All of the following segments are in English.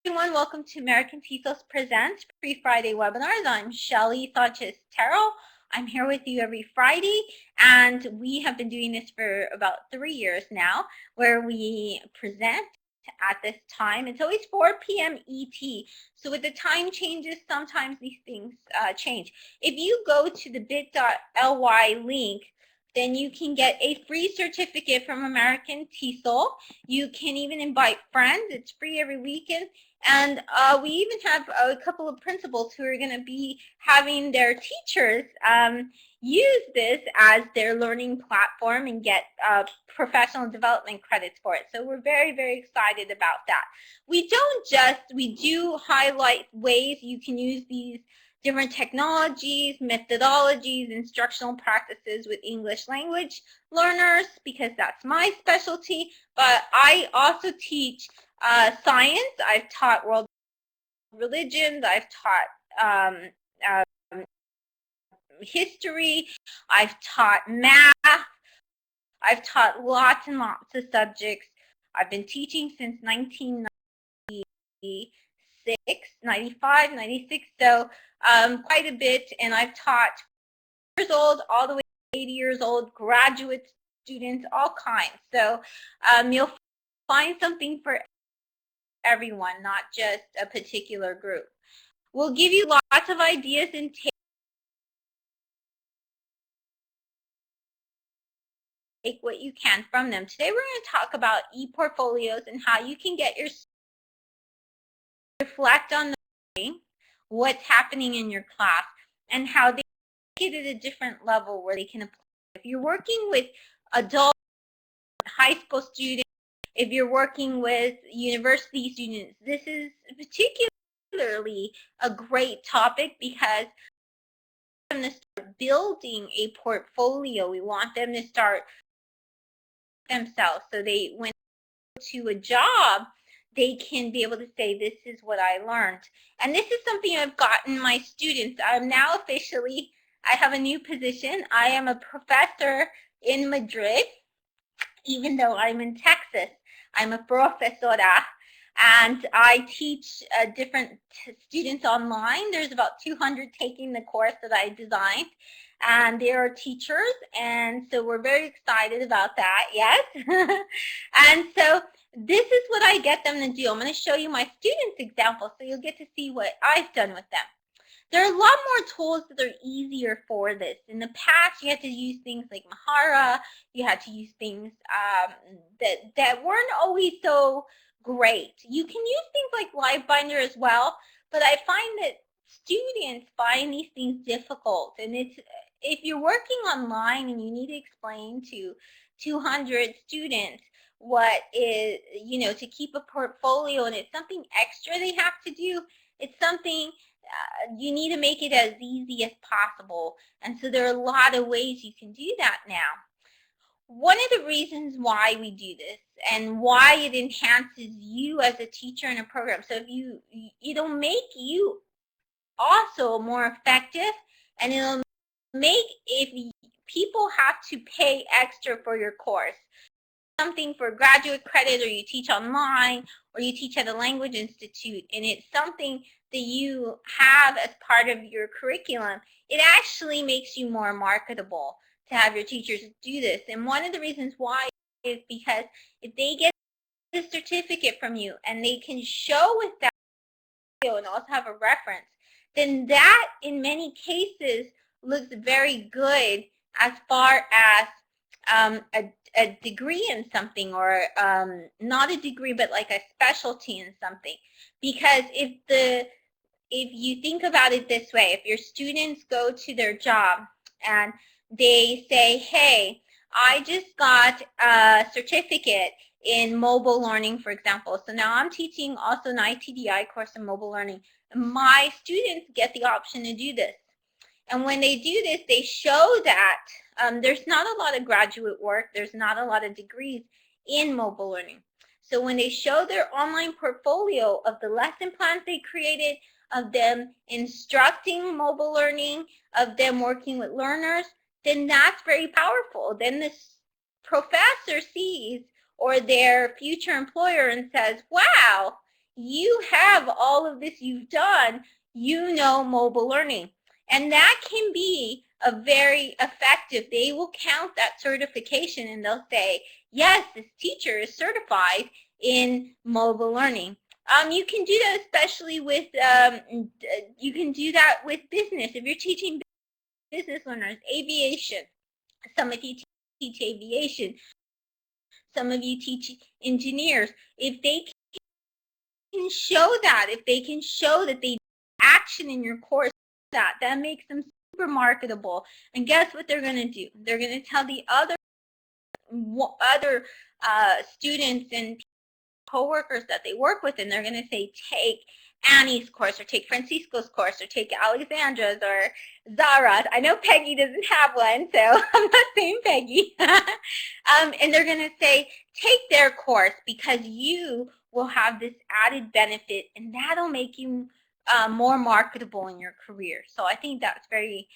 Everyone, welcome to American TESOL Presents Pre-Friday Webinars. I'm Shelly Sanchez-Terrell. I'm here with you every Friday, and we have been doing this for about 3 years now, where we present at this time. It's always 4 p.m. ET, so with the time changes, sometimes these things change. If you go to the bit.ly link, then you can get a free certificate from American TESOL. You can even invite friends. It's free every weekend. And we even have a couple of principals who are going to be having their teachers use this as their learning platform and get professional development credits for it. So we're very, very excited about that. We do highlight ways you can use these different technologies, methodologies, instructional practices with English language learners, because that's my specialty. But I also teach science. I've taught world religions. I've taught history. I've taught math. I've taught lots and lots of subjects. I've been teaching since 1996, 95, 96, so quite a bit. And I've taught years old all the way to 80 years old, graduate students, all kinds. So you'll find something for everyone, not just a particular group. We'll give you lots of ideas and take what you can from them. Today we're going to talk about ePortfolios and how you can get your reflect on what's happening in your class and how they get at a different level where they can apply. If you're working with adult high school students, if you're working with university students, this is particularly a great topic because we want them to start building a portfolio. We want them to start themselves so they, when they go to a job, they can be able to say, this is what I learned. And this is something I've gotten my students. I'm now officially, I have a new position. I am a professor in Madrid, even though I'm in Texas. I'm a profesora, and I teach different students online. There's about 200 taking the course that I designed, and they are teachers, and so we're very excited about that, yes? And so this is what I get them to do. I'm going to show you my students' example so you'll get to see what I've done with them. There are a lot more tools that are easier for this. In the past, you had to use things like Mahara. You had to use things that weren't always so great. You can use things like Livebinder as well, but I find that students find these things difficult. And if you're working online and you need to explain to 200 students what is, to keep a portfolio, and it's something extra they have to do, it's something you need to make it as easy as possible. And so there are a lot of ways you can do that now. One of the reasons why we do this and why it enhances you as a teacher in a program, so if it'll make you also more effective, and it'll make, if people have to pay extra for your course, something for graduate credit, or you teach online, or you teach at a language institute, and it's something that you have as part of your curriculum, it actually makes you more marketable to have your teachers do this. And one of the reasons why is because if they get a certificate from you and they can show with that and also have a reference, then that in many cases looks very good as far as a degree in something, or not a degree, but like a specialty in something. Because if you think about it this way, if your students go to their job and they say, hey, I just got a certificate in mobile learning, for example. So now I'm teaching also an ITDI course in mobile learning. My students get the option to do this. And when they do this, they show that there's not a lot of graduate work, there's not a lot of degrees in mobile learning. So when they show their online portfolio of the lesson plans they created, of them instructing mobile learning, of them working with learners, then that's very powerful. Then this professor sees, or their future employer, and says, wow, you have all of this you've done, you know mobile learning. And that can be a very effective, they will count that certification and they'll say, yes, this teacher is certified in mobile learning. You can do that especially with, you can do that with business. If you're teaching business learners, aviation, some of you teach aviation, some of you teach engineers, if they can show that, if they can show that they action in your course, that makes them super marketable. And guess what they're going to do? They're going to tell the other students and coworkers that they work with, and they're going to say, take Annie's course, or take Francisco's course, or take Alexandra's, or Zara's. I know Peggy doesn't have one, so I'm not saying Peggy. And they're going to say, take their course, because you will have this added benefit, and that'll make you more marketable in your career. So I think that's very,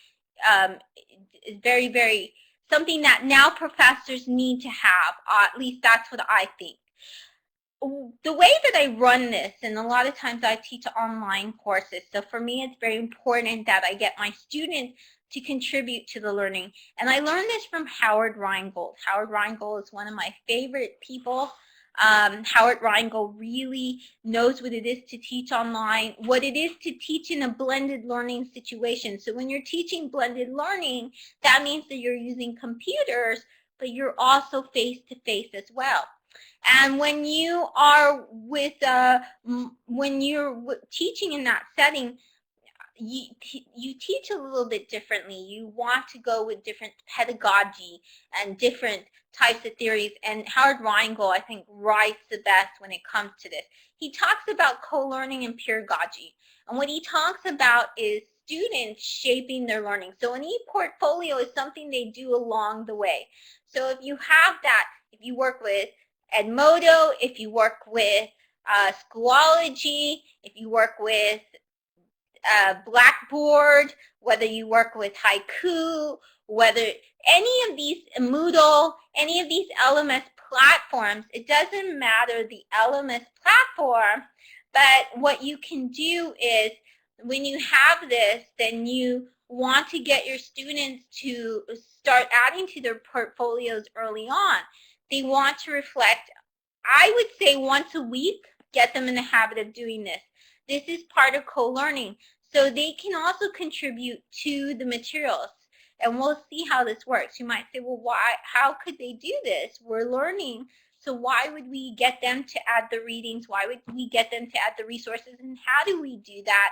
very something that now professors need to have. At least that's what I think. The way that I run this, and a lot of times I teach online courses, so for me it's very important that I get my students to contribute to the learning. And I learned this from Howard Rheingold. Howard Rheingold is one of my favorite people. Howard Rheingold really knows what it is to teach online, what it is to teach in a blended learning situation. So when you're teaching blended learning, that means that you're using computers, but you're also face-to-face as well. And when you are with, when you're teaching in that setting, you teach a little bit differently. You want to go with different pedagogy and different types of theories. And Howard Rheingold, I think, writes the best when it comes to this. He talks about co-learning and pedagogy. And what he talks about is students shaping their learning. So an e-portfolio is something they do along the way. So if you have that, if you work with Edmodo, if you work with Schoology, if you work with Blackboard, whether you work with Haiku, whether any of these, Moodle, any of these LMS platforms, it doesn't matter the LMS platform, but what you can do is when you have this, then you want to get your students to start adding to their portfolios early on. They want to reflect, I would say once a week, get them in the habit of doing this. This is part of co-learning. So they can also contribute to the materials. And we'll see how this works. You might say, well, why? How could they do this? We're learning. So why would we get them to add the readings? Why would we get them to add the resources? And how do we do that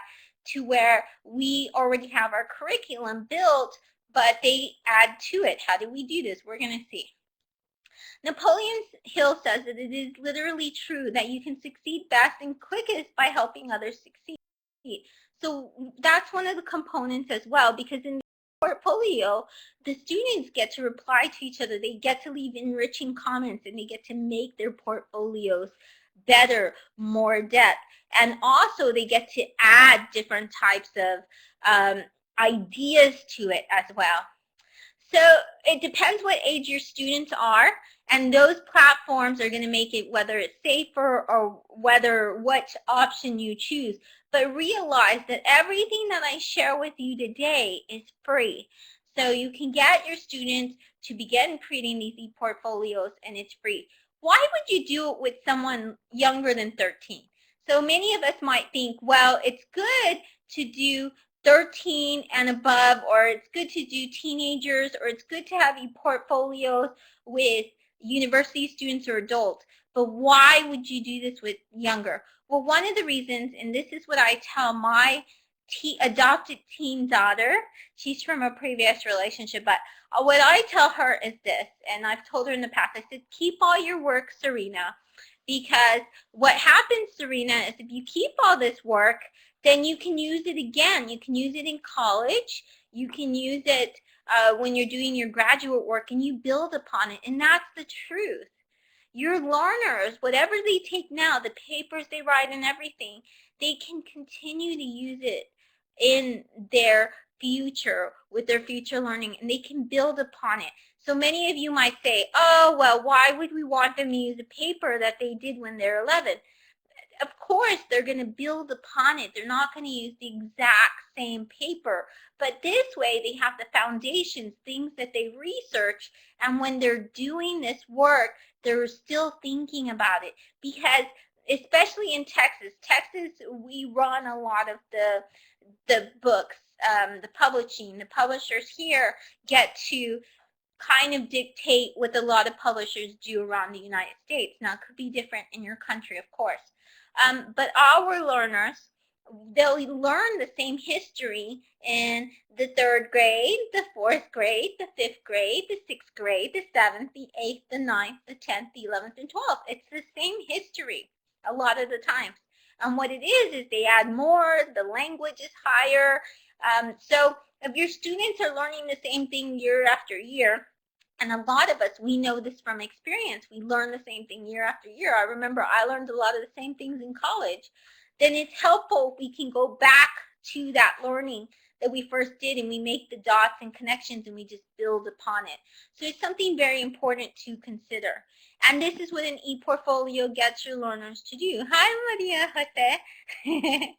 to where we already have our curriculum built, but they add to it? How do we do this? We're going to see. Napoleon Hill says that it is literally true that you can succeed best and quickest by helping others succeed. So that's one of the components as well, because in the portfolio, the students get to reply to each other. They get to leave enriching comments, and they get to make their portfolios better, more depth. And also they get to add different types of ideas to it as well. So it depends what age your students are, and those platforms are going to make it whether it's safer or what option you choose. But realize that everything that I share with you today is free. So you can get your students to begin creating these e-portfolios, and it's free. Why would you do it with someone younger than 13? So many of us might think, well, it's good to do 13 and above, or it's good to do teenagers, or it's good to have e-portfolios with university students or adults. But why would you do this with younger? Well, one of the reasons, and this is what I tell my adopted teen daughter, she's from a previous relationship, but what I tell her is this, and I've told her in the past, I said, keep all your work, Serena, because what happens, Serena, is if you keep all this work, then you can use it again. You can use it in college. You can use it when you're doing your graduate work, and you build upon it. And that's the truth. Your learners, whatever they take now, the papers they write and everything, they can continue to use it in their future, with their future learning, and they can build upon it. So many of you might say, oh, well, why would we want them to use a paper that they did when they're 11? of course, they're going to build upon it. They're not going to use the exact same paper. But this way, they have the foundations, things that they research. And when they're doing this work, they're still thinking about it. Because especially in Texas, we run a lot of the books, the publishing. The publishers here get to kind of dictate what a lot of publishers do around the United States. Now, it could be different in your country, of course. But our learners, they'll learn the same history in the 3rd grade, the 4th grade, the 5th grade, the 6th grade, the 7th, the 8th, the 9th, the 10th, the 11th, and 12th. It's the same history a lot of the times. And what it is they add more, the language is higher. So if your students are learning the same thing year after year, and a lot of us, we know this from experience, we learn the same thing year after year. I remember I learned a lot of the same things in college. Then it's helpful if we can go back to that learning that we first did, and we make the dots and connections, and we just build upon it. So it's something very important to consider. And this is what an ePortfolio gets your learners to do. Hi, Maria Jose.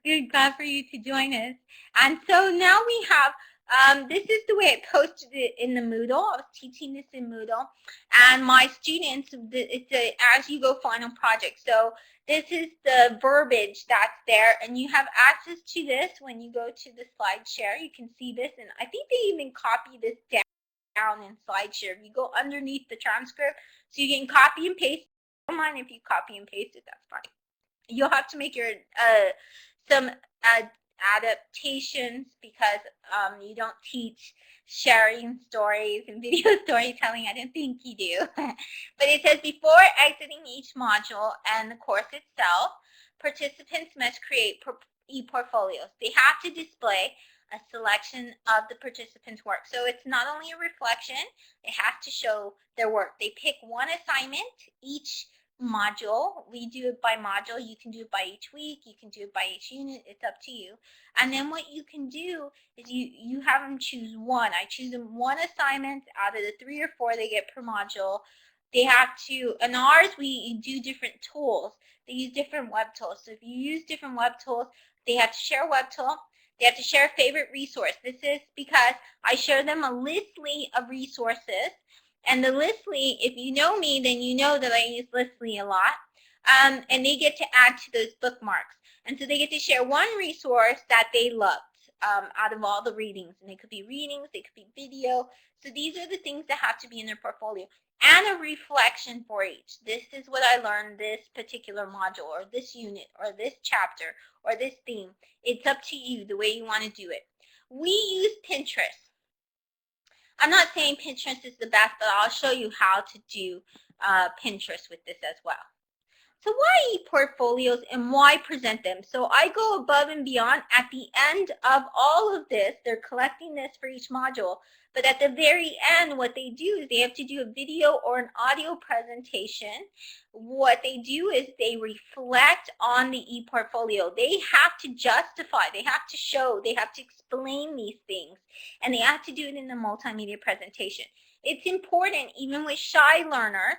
Good, glad for you to join us. And so now we have, this is the way I posted it in the Moodle. I was teaching this in Moodle. And my students, it's a as-you-go final project. So this is the verbiage that's there, and you have access to this when you go to the Slideshare. You can see this, and I think they even copy this down in Slideshare. You go underneath the transcript, so you can copy and paste. Don't mind if you copy and paste it, that's fine. You'll have to make your some adaptations because you don't teach sharing stories and video storytelling. I didn't think you do. But it says, before exiting each module and the course itself, participants must create ePortfolios. They have to display a selection of the participants' work. So it's not only a reflection, they have to show their work. They pick one assignment each module. We do it by module. You can do it by each week. You can do it by each unit. It's up to you. And then what you can do is you have them choose one. I choose them one assignment out of the 3 or 4 they get per module. They have to, in ours, we do different tools. They use different web tools. So if you use different web tools, they have to share a web tool. They have to share a favorite resource. This is because I share them a listly of resources. And the listly, if you know me, then you know that I use listly a lot. And they get to add to those bookmarks. And so they get to share one resource that they loved out of all the readings. And they could be readings, they could be video. So these are the things that have to be in their portfolio. And a reflection for each. This is what I learned this particular module, or this unit, or this chapter, or this theme. It's up to you the way you want to do it. We use Pinterest. I'm not saying Pinterest is the best, but I'll show you how to do Pinterest with this as well. So why ePortfolios and why present them? So I go above and beyond. At the end of all of this, they're collecting this for each module. But at the very end, what they do is they have to do a video or an audio presentation. What they do is they reflect on the ePortfolio. They have to justify, they have to show, they have to explain these things. And they have to do it in the multimedia presentation. It's important, even with shy learners,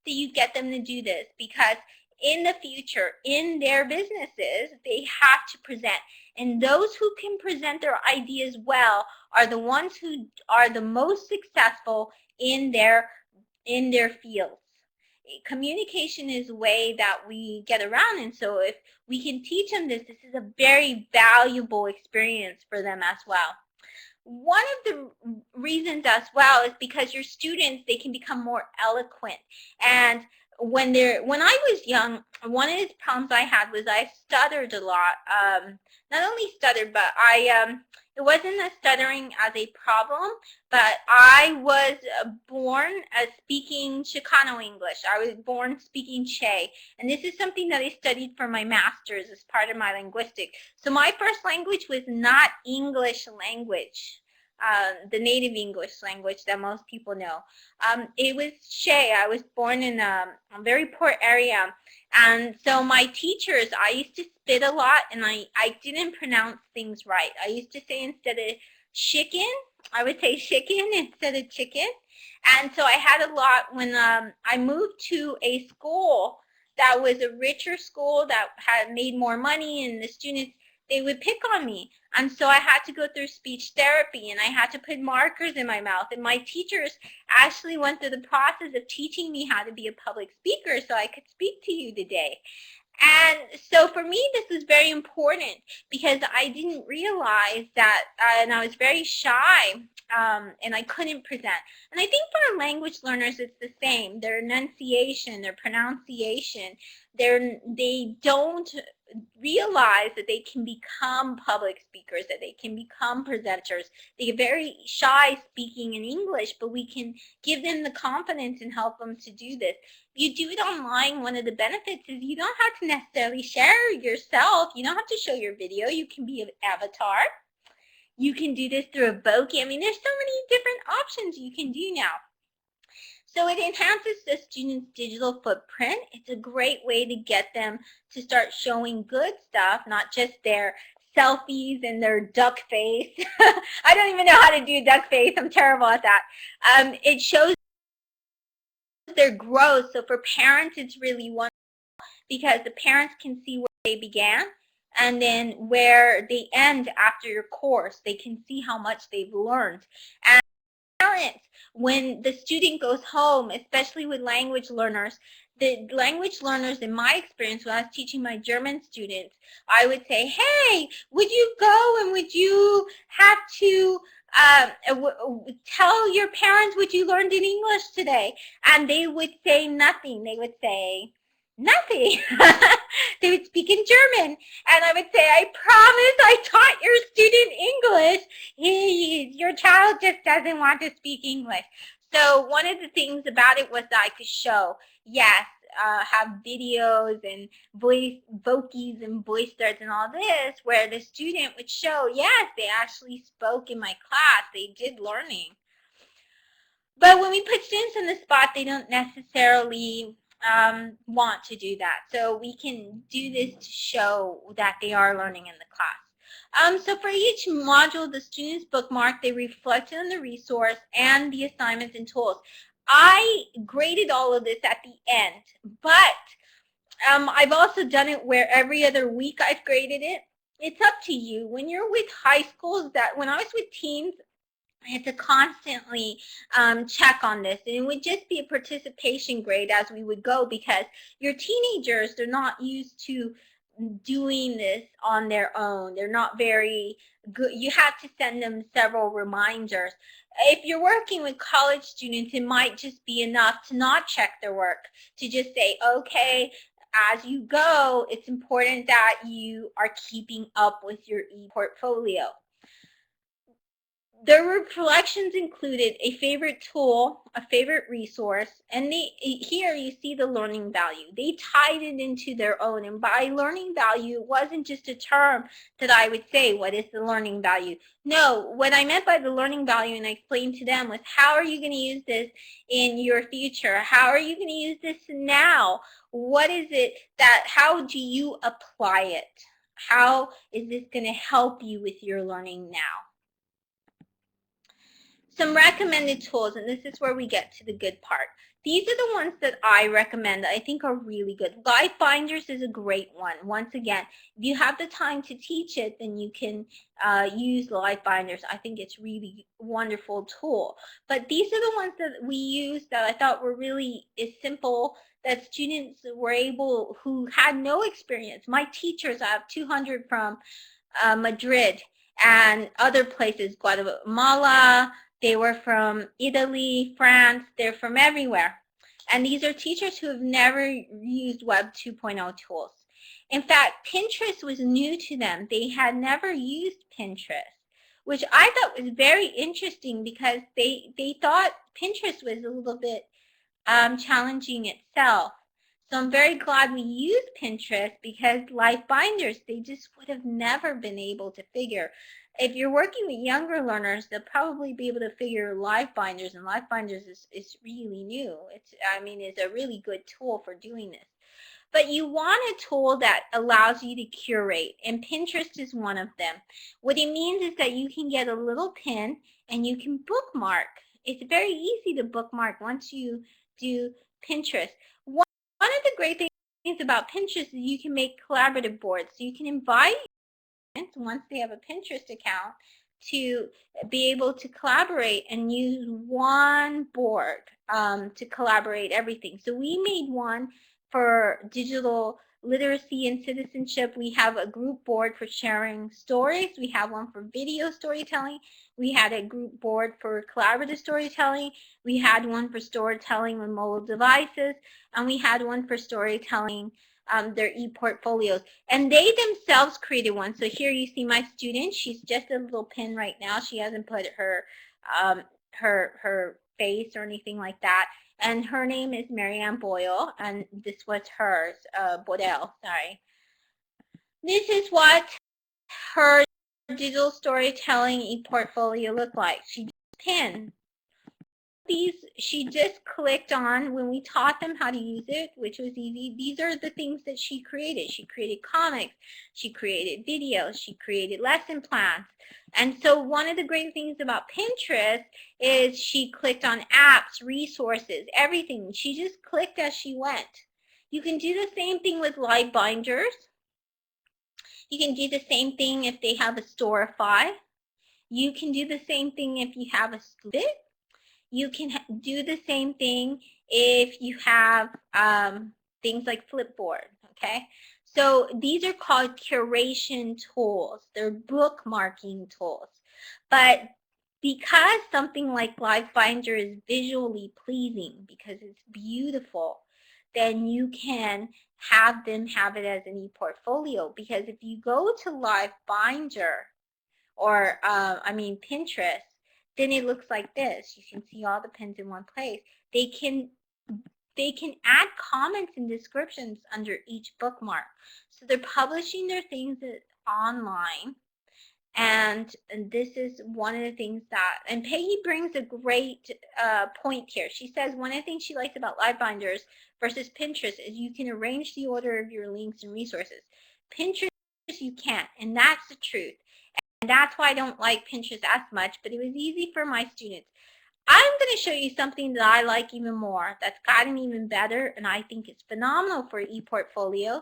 that you get them to do this, because in the future, in their businesses, they have to present. And those who can present their ideas well are the ones who are the most successful in their fields. Communication is a way that we get around, and so if we can teach them this, this is a very valuable experience for them as well. One of the reasons as well is because your students, they can become more eloquent. And when I was young, one of the problems I had was I stuttered a lot. Not only stuttered, but it wasn't a stuttering as a problem, but I was born as speaking Chicano English. I was born speaking Che, and this is something that I studied for my master's as part of my linguistics. So my first language was not English language. The native English language that most people know. It was Che. I was born in a very poor area. And so my teachers, I used to spit a lot, and I didn't pronounce things right. I used to say, instead of chicken, I would say chicken instead of chicken. And so I had a lot when I moved to a school that was a richer school that had made more money, and the students, they would pick on me. And so I had to go through speech therapy, and I had to put markers in my mouth. And my teachers actually went through the process of teaching me how to be a public speaker so I could speak to you today. And so for me, this was very important because I didn't realize that, and I was very shy, and I couldn't present. And I think for language learners, it's the same. Their enunciation, their pronunciation, they don't realize that they can become public speakers, that they can become presenters. They get very shy speaking in English, but we can give them the confidence and help them to do this. You do it online, one of the benefits is you don't have to necessarily share yourself. You don't have to show your video. You can be an avatar. You can do this through a bokeh. I mean, there's so many different options you can do now. So it enhances the student's digital footprint. It's a great way to get them to start showing good stuff, not just their selfies and their duck face. I don't even know how to do duck face. I'm terrible at that. It shows their growth. So for parents, it's really wonderful because the parents can see where they began and then where they end after your course. They can see how much they've learned. And parents, when the student goes home, especially with language learners, the language learners, in my experience, when I was teaching my German students, I would say, hey, would you go and would you have to tell your parents what you learned in English today? And they would say nothing. They would say nothing. They would speak in German. And I would say, I promise I taught your student English. Your child just doesn't want to speak English. So one of the things about it was that I could show, yes, have videos and voceys and Voicethreads and all this, where the student would show, yes, they actually spoke in my class. They did learning. But when we put students on the spot, they don't necessarily want to do that. So we can do this to show that they are learning in the class. So for each module, the students bookmark, they reflect on the resource and the assignments and tools. I graded all of this at the end, but I've also done it where every other week I've graded it. It's up to you. When you're with high schools, when I was with teens, I had to constantly check on this, and it would just be a participation grade as we would go because your teenagers, they're not used to doing this on their own. They're not very good. You have to send them several reminders. If you're working with college students, it might just be enough to not check their work, to just say, okay, as you go, it's important that you are keeping up with your ePortfolio. Their reflections included a favorite tool, a favorite resource, and here you see the learning value. They tied it into their own, and by learning value, it wasn't just a term that I would say, what is the learning value? No, what I meant by the learning value, and I explained to them, was how are you going to use this in your future? How are you going to use this now? What is it that, how do you apply it? How is this going to help you with your learning now? Some recommended tools, and this is where we get to the good part. These are the ones that I recommend that I think are really good. Livebinders is a great one. Once again, if you have the time to teach it, then you can use Livebinders. I think it's really wonderful tool. But these are the ones that we use that I thought were really simple, that students were able, who had no experience. My teachers, I have 200 from Madrid and other places, Guatemala. They were from Italy, France. They're from everywhere. And these are teachers who have never used Web 2.0 tools. In fact, Pinterest was new to them. They had never used Pinterest, which I thought was very interesting because they thought Pinterest was a little bit challenging itself. So I'm very glad we use Pinterest because Livebinders, they just would have never been able to figure. If you're working with younger learners, they'll probably be able to figure Livebinders, and Livebinders is really new. It's a really good tool for doing this. But you want a tool that allows you to curate, and Pinterest is one of them. What it means is that you can get a little pin and you can bookmark. It's very easy to bookmark once you do Pinterest. One of the great things things about Pinterest is you can make collaborative boards. So you can invite once they have a Pinterest account to be able to collaborate and use one board to collaborate everything. So we made one for digital literacy and citizenship. We have a group board for sharing stories. We have one for video storytelling. We had a group board for collaborative storytelling. We had one for storytelling with mobile devices. And we had one for storytelling their ePortfolios. And they themselves created one. So here you see my student. She's just a little pin right now. She hasn't put her her face or anything like that. And her name is Marianne Boyle, and this was hers, Bodell, sorry. This is what her digital storytelling ePortfolio looked like. She just pinned. She just clicked on when we taught them how to use it, which was easy. These are the things that she created. She created comics, she created videos, she created lesson plans. And so one of the great things about Pinterest is she clicked on apps, resources, everything. She just clicked as she went. You can do the same thing with Livebinders. You can do the same thing if they have a Storify. You can do the same thing if you have a student. You can do the same thing if you have things like Flipboard, okay? So these are called curation tools. They're bookmarking tools. But because something like Livebinder is visually pleasing, because it's beautiful, then you can have them have it as an ePortfolio. Because if you go to Livebinder, or Pinterest, then it looks like this. You can see all the pins in one place. They can add comments and descriptions under each bookmark. So they're publishing their things online. And this is one of the things that, and Peggy brings a great point here. She says one of the things she likes about Livebinders versus Pinterest is you can arrange the order of your links and resources. Pinterest, you can't, and that's the truth. And that's why I don't like Pinterest as much, but it was easy for my students. I'm going to show you something that I like even more, that's gotten even better, and I think it's phenomenal for ePortfolios,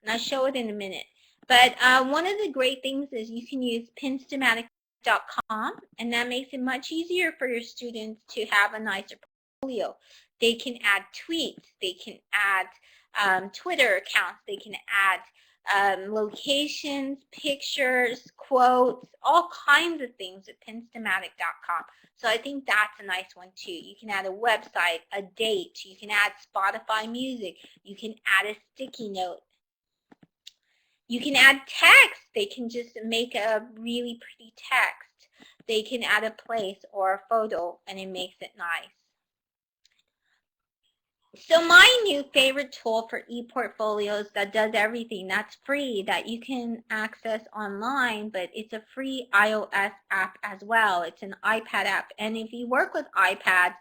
and I'll show it in a minute. But one of the great things is you can use pinstematic.com, and that makes it much easier for your students to have a nicer portfolio. They can add tweets, they can add Twitter accounts, they can add locations, pictures, quotes, all kinds of things at pinstematic.com. So I think that's a nice one too. You can add a website, a date, you can add Spotify music, you can add a sticky note. You can add text. They can just make a really pretty text. They can add a place or a photo, and it makes it nice. So my new favorite tool for ePortfolios that does everything, that's free, that you can access online, but it's a free iOS app as well. It's an iPad app. And if you work with iPads,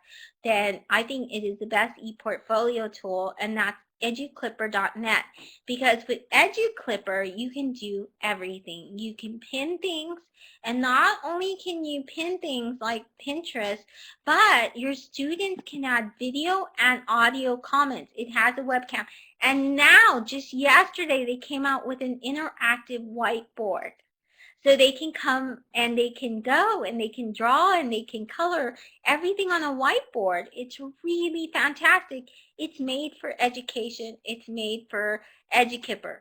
then I think it is the best ePortfolio tool, and that's educlipper.net. Because with educlipper, you can do everything. You can pin things, and not only can you pin things like Pinterest, but your students can add video and audio comments. It has a webcam. And now, just yesterday, they came out with an interactive whiteboard. So they can come and they can go and they can draw and they can color everything on a whiteboard. It's really fantastic. It's made for education. It's made for Edukipper.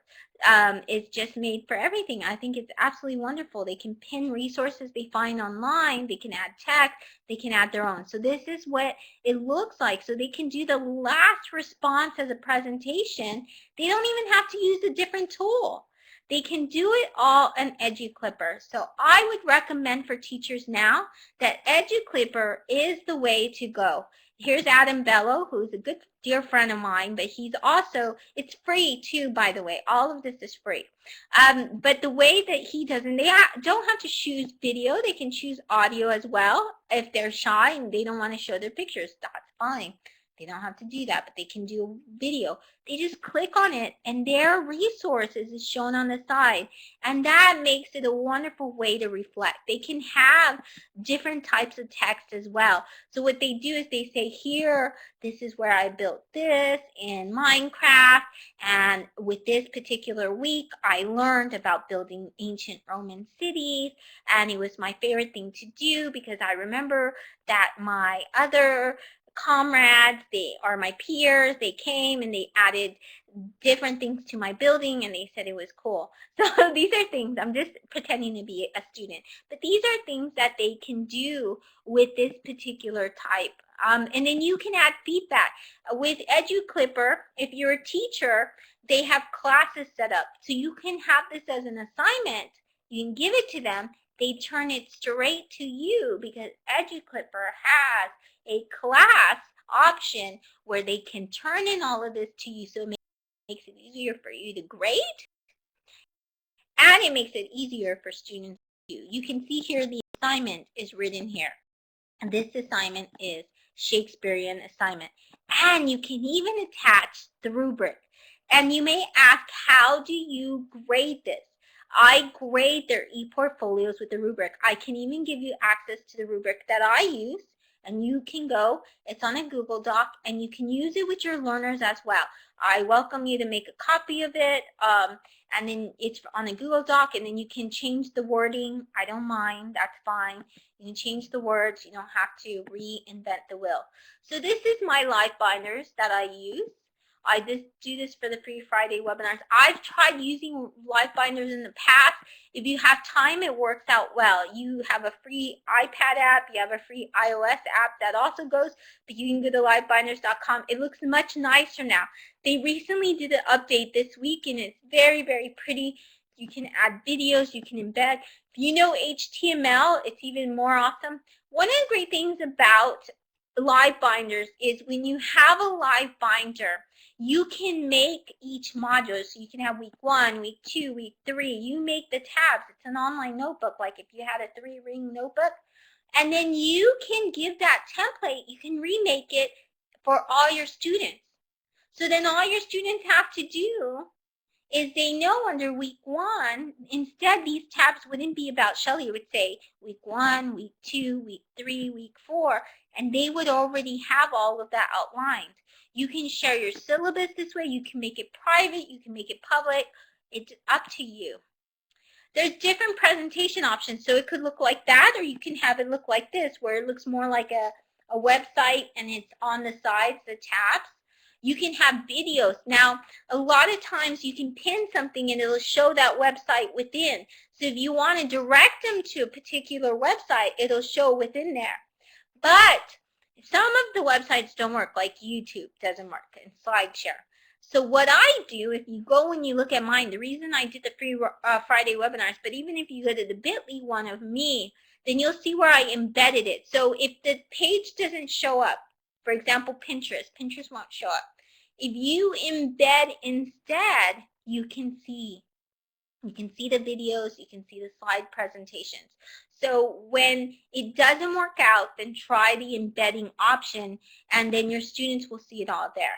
It's just made for everything. I think it's absolutely wonderful. They can pin resources they find online. They can add text. They can add their own. So this is what it looks like. So they can do the last response as a presentation. They don't even have to use a different tool. They can do it all in Educlipper. So I would recommend for teachers now that Educlipper is the way to go. Here's Adam Bello, who's a good dear friend of mine, but he's also, it's free too, by the way. All of this is free. But the way that he does, and they don't have to choose video, they can choose audio as well. If they're shy and they don't want to show their pictures, that's fine. They don't have to do that, but they can do a video. They just click on it and their resources is shown on the side. And that makes it a wonderful way to reflect. They can have different types of text as well. So what they do is they say, here, this is where I built this in Minecraft. And with this particular week, I learned about building ancient Roman cities. And it was my favorite thing to do because I remember that my other comrades, they are my peers, they came and they added different things to my building and they said it was cool. So these are things, I'm just pretending to be a student, but these are things that they can do with this particular type. And then you can add feedback. With EduClipper, if you're a teacher, they have classes set up. So you can have this as an assignment. You can give it to them. They turn it straight to you because EduClipper has a class option where they can turn in all of this to you, so it makes it easier for you to grade and it makes it easier for students to do. You can see here the assignment is written here, and this assignment is Shakespearean assignment, and you can even attach the rubric. And you may ask, how do you grade this? I grade their ePortfolios with the rubric. I can even give you access to the rubric that I use, and you can go, it's on a Google Doc, and you can use it with your learners as well. I welcome you to make a copy of it, and then it's on a Google Doc, and then you can change the wording. I don't mind, that's fine. You can change the words, you don't have to reinvent the wheel. So this is my Livebinders that I use. I just do this for the free Friday webinars. I've tried using Livebinders in the past. If you have time, it works out well. You have a free iPad app. You have a free iOS app that also goes, but you can go to livebinders.com. It looks much nicer now. They recently did an update this week, and it's very, very pretty. You can add videos. You can embed. If you know HTML, it's even more awesome. One of the great things about Livebinders is when you have a Livebinder, you can make each module. So you can have week 1, week 2, week 3. You make the tabs. It's an online notebook, like if you had a 3-ring notebook. And then you can give that template. You can remake it for all your students. So then all your students have to do is they know under week 1, instead these tabs wouldn't be about Shelley. It would say week 1, week 2, week 3, week 4, and they would already have all of that outlined. You can share your syllabus this way. You can make it private. You can make it public. It's up to you. There's different presentation options. So it could look like that, or you can have it look like this, where it looks more like a website and it's on the sides, the tabs. You can have videos. Now, a lot of times you can pin something and it'll show that website within. So if you want to direct them to a particular website, it'll show within there. But some of the websites don't work, like YouTube doesn't work, and Slideshare. So what I do, if you go and you look at mine, the reason I did the free Friday webinars, but even if you go to the bit.ly one of me, then you'll see where I embedded it. So if the page doesn't show up, for example, Pinterest won't show up. If you embed instead, you can see the videos, you can see the slide presentations. So when it doesn't work out, then try the embedding option, and then your students will see it all there.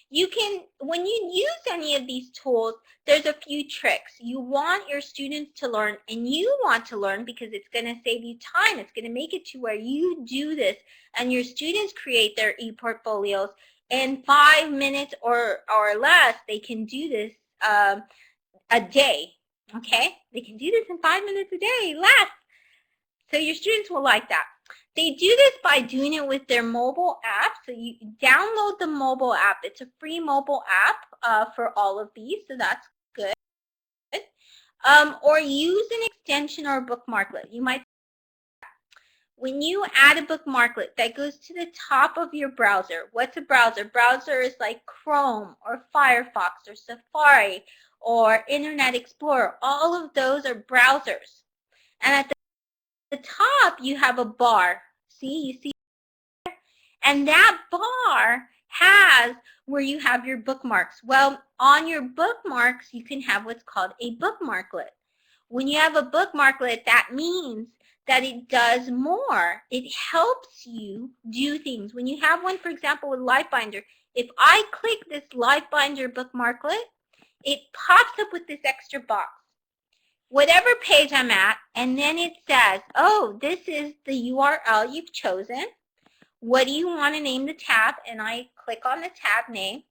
You can, when you use any of these tools, there's a few tricks. You want your students to learn, and you want to learn because it's going to save you time. It's going to make it to where you do this, and your students create their ePortfolios in 5 minutes or less. They can do this a day. Okay, they can do this in 5 minutes a day, less. So your students will like that. They do this by doing it with their mobile app. So you download the mobile app. It's a free mobile app for all of these, so that's good. Or use an extension or a bookmarklet. You might, when you add a bookmarklet that goes to the top of your browser. What's a browser? Browser is like Chrome or Firefox or Safari or Internet Explorer. All of those are browsers. And at the top, you have a bar. See, you see? And that bar has where you have your bookmarks. Well, on your bookmarks, you can have what's called a bookmarklet. When you have a bookmarklet, that means that it does more. It helps you do things. When you have one, for example, with Livebinder, if I click this Livebinder bookmarklet, it pops up with this extra box. Whatever page I'm at, and then it says, oh, this is the URL you've chosen. What do you want to name the tab? And I click on the tab name,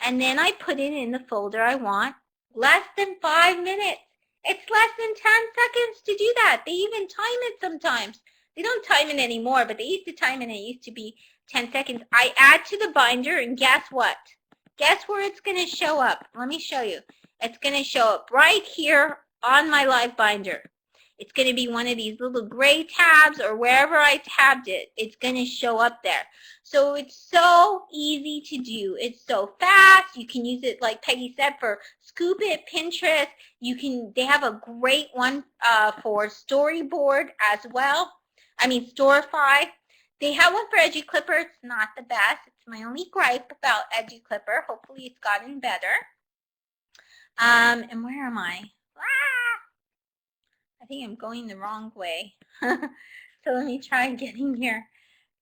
and then I put it in the folder I want. Less than 5 minutes. It's less than 10 seconds to do that. They even time it sometimes. They don't time it anymore, but they used to time it, and it used to be 10 seconds. I add to the binder, and guess what? Guess where it's going to show up? Let me show you. It's going to show up right here on my Livebinder. It's going to be one of these little gray tabs, or wherever I tabbed it, it's going to show up there. So it's so easy to do. It's so fast. You can use it, like Peggy said, for Scoop It, Pinterest. They have a great one for Storyboard as well. I mean, Storify. They have one for EduClipper. It's not the best. It's my only gripe about EduClipper. Hopefully it's gotten better. And where am I? I think I'm going the wrong way. So let me try getting here.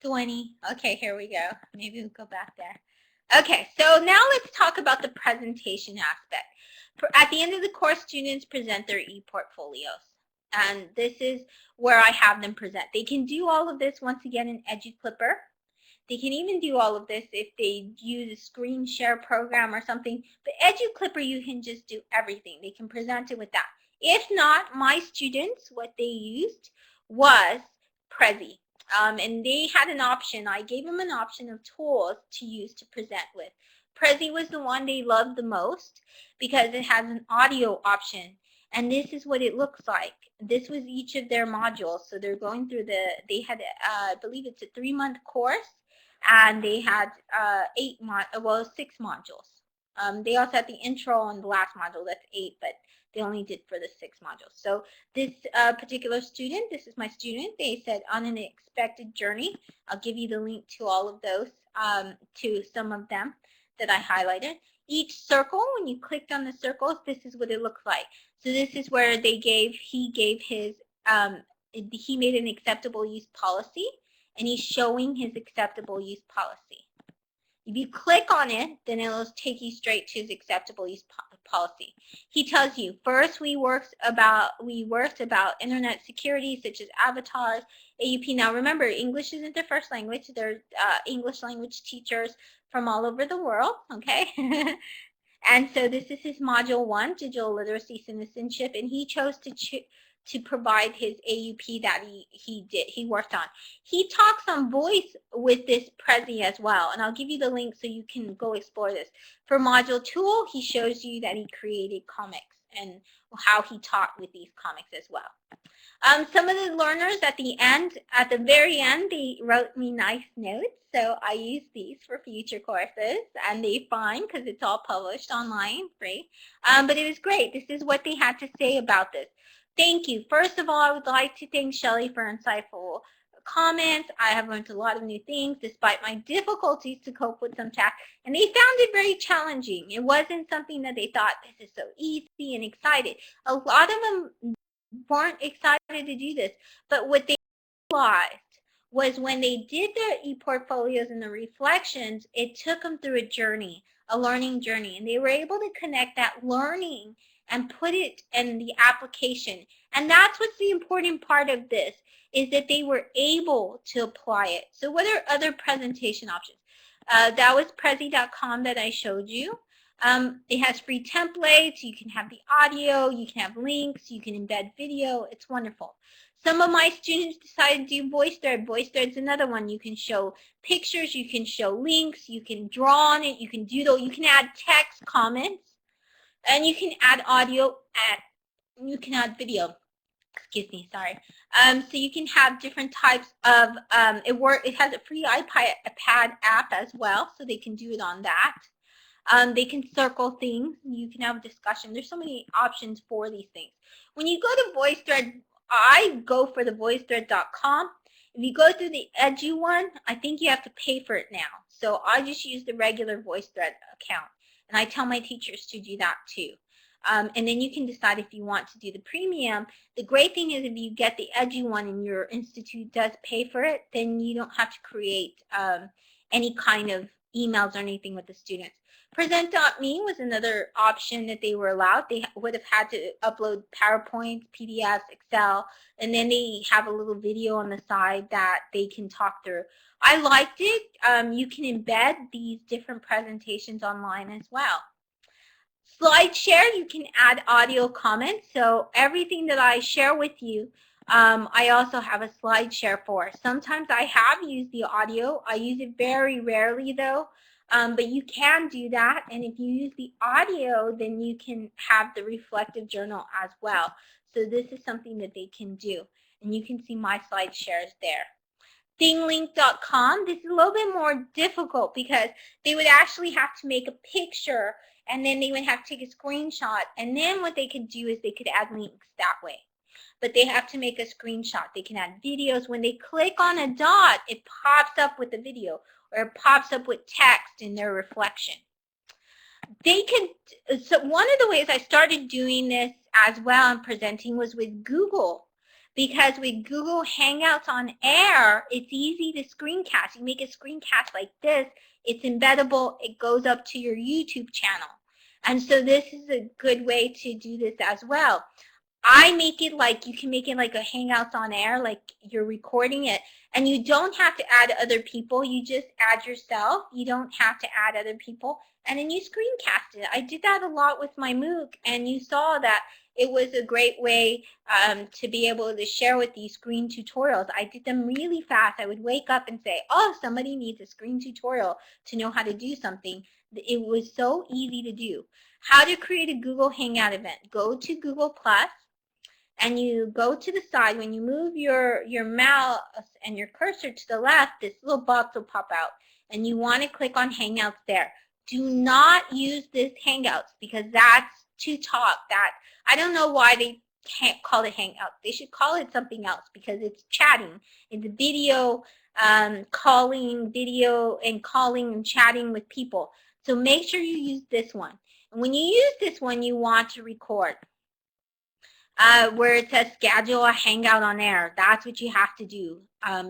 20. Okay, here we go. Maybe we'll go back there. Okay, so now let's talk about the presentation aspect. At the end of the course, students present their ePortfolios. And this is where I have them present. They can do all of this once again in EduClipper. They can even do all of this if they use a screen share program or something. But EduClipper, you can just do everything. They can present it with that. If not, my students, what they used was Prezi. And they had an option. I gave them an option of tools to use to present with. Prezi was the one they loved the most because it has an audio option. And this is what it looks like. This was each of their modules. So they're going through they had, I believe it's a 3-month course. And they had 6 modules. They also had the intro and the last module, that's 8, but they only did for the 6 modules. So this particular student, this is my student, they said on an expected journey. I'll give you the link to all of those, to some of them that I highlighted. Each circle, when you clicked on the circles, this is what it looks like. So this is where he gave his, he made an acceptable use policy. And he's showing his acceptable use policy. If you click on it, then it'll take you straight to his acceptable use policy. He tells you, first we worked about internet security, such as avatars, AUP. Now remember, English isn't their first language. They're English language teachers from all over the world, okay? And so this is his module 1, digital literacy citizenship, and he chose to provide his AUP that he worked on. He talks on voice with this Prezi as well, and I'll give you the link so you can go explore this. For module 2, he shows you that he created comics and how he taught with these comics as well. Some of the learners at the very end, they wrote me nice notes, so I use these for future courses, and they're fine because it's all published online, free. But it was great. This is what they had to say about this. Thank you. First of all, I would like to thank Shelley for insightful comments. I have learned a lot of new things despite my difficulties to cope with some tasks, and they found it very challenging. It wasn't something that they thought, this is so easy and excited. A lot of them weren't excited to do this, but what they realized was when they did their ePortfolios and the reflections, it took them through a journey, a learning journey, and they were able to connect that learning and put it in the application. And that's what's the important part of this, is that they were able to apply it. So what are other presentation options? That was Prezi.com that I showed you. It has free templates. You can have the audio. You can have links. You can embed video. It's wonderful. Some of my students decided to do Voicethread. Voicethread's another one. You can show pictures. You can show links. You can draw on it. You can doodle. You can add text, comments. And you can add audio, you can add video. Excuse me, sorry. So you can have different types of, it has a free iPad app as well, so they can do it on that. They can circle things. You can have a discussion. There's so many options for these things. When you go to Voicethread, I go for the voicethread.com. If you go through the Edu one, I think you have to pay for it now. So I just use the regular Voicethread account. And I tell my teachers to do that too. And then you can decide if you want to do the premium. The great thing is if you get the Edu one and your institute does pay for it, then you don't have to create any kind of emails or anything with the students. Present.me was another option that they were allowed. They would have had to upload PowerPoint, PDFs, Excel, and then they have a little video on the side that they can talk through. I liked it. You can embed these different presentations online as well. Slideshare, you can add audio comments. So everything that I share with you, I also have a SlideShare for. Sometimes I have used the audio. I use it very rarely though, but you can do that. And if you use the audio, then you can have the reflective journal as well. So this is something that they can do. And you can see my SlideShares there. Thinglink.com, this is a little bit more difficult because they would actually have to make a picture and then they would have to take a screenshot, and then what they could do is they could add links that way. But they have to make a screenshot. They can add videos. When they click on a dot, it pops up with the video, or it pops up with text in their reflection. They can, so one of the ways I started doing this as well and presenting was with Google. Because with Google Hangouts on Air, it's easy to screencast. You make a screencast like this, it's embeddable, it goes up to your YouTube channel. And so this is a good way to do this as well. I make it like, you can make it like a Hangouts on Air, like you're recording it. And you don't have to add other people, you just add yourself. You don't have to add other people. And then you screencast it. I did that a lot with my MOOC, and you saw that it was a great way to be able to share with these screen tutorials. I did them really fast. I would wake up and say, oh, somebody needs a screen tutorial to know how to do something. It was so easy to do. How to create a Google Hangout event. Go to Google+, and you go to the side. When you move your mouse and your cursor to the left, this little box will pop out, and you want to click on Hangouts there. Do not use this Hangouts because that's to talk. That I don't know why they can't call it Hangouts. They should call it something else because it's chatting. It's video, calling, video and calling and chatting with people. So make sure you use this one. And when you use this one, you want to record. Where it says schedule a Hangout on Air. That's what you have to do.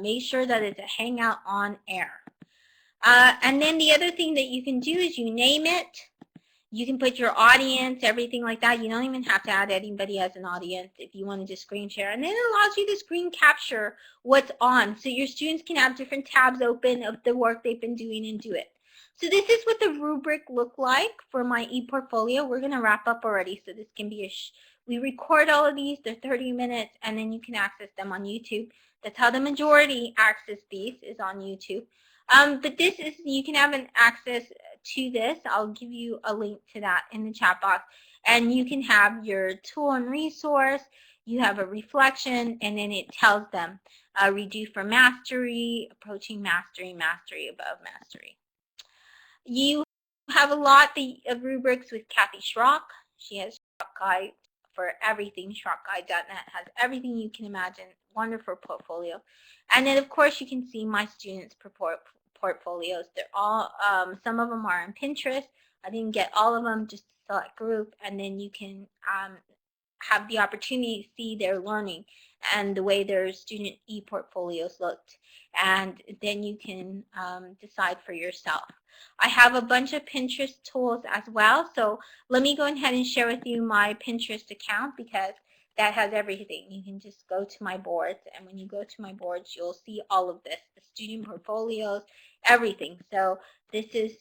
Make sure that it's a Hangout on Air. And then the other thing that you can do is you name it. You can put your audience, everything like that. You don't even have to add anybody as an audience if you want to just screen share. And then it allows you to screen capture what's on. So your students can have different tabs open of the work they've been doing and do it. So this is what the rubric looked like for my ePortfolio. We're going to wrap up already, so this can be a we record all of these, they're 30 minutes, and then you can access them on YouTube. That's how the majority access these, is on YouTube. But this is, you can have an access to this. I'll give you a link to that in the chat box. And you can have your tool and resource, you have a reflection, and then it tells them redo for mastery, approaching mastery, mastery above mastery. You have a lot of rubrics with Kathy Schrock. She has Schrock Guide for everything. SchrockGuide.net has everything you can imagine. Wonderful portfolio. And then, of course, you can see my students' portfolios. They're all, some of them are on Pinterest. I didn't get all of them, just a select group. And then you can have the opportunity to see their learning and the way their student ePortfolios looked. And then you can decide for yourself. I have a bunch of Pinterest tools as well. So let me go ahead and share with you my Pinterest account because that has everything. You can just go to my boards, and when you go to my boards, you'll see all of this, the student portfolios, everything. So this is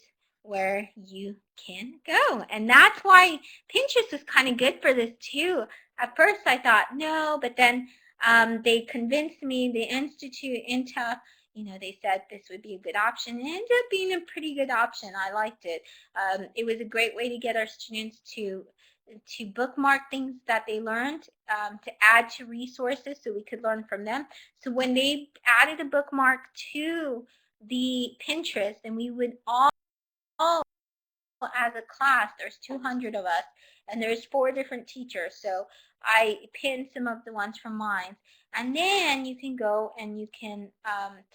where you can go. And that's why Pinterest is kind of good for this too. At first I thought, no, but then they convinced me, the Institute, INTA, you know, they said this would be a good option. It ended up being a pretty good option. I liked it. It was a great way to get our students to bookmark things that they learned, to add to resources so we could learn from them. So when they added a bookmark to the Pinterest, and we would all as a class, there's 200 of us, and there's 4 different teachers. So I pinned some of the ones from mine. And then you can go and you can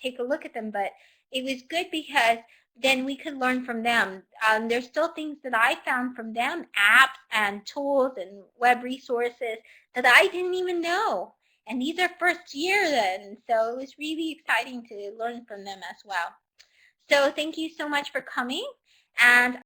take a look at them. But it was good because then we could learn from them. There's still things that I found from them, apps and tools and web resources that I didn't even know. And these are first year then, so it was really exciting to learn from them as well. So thank you so much for coming. And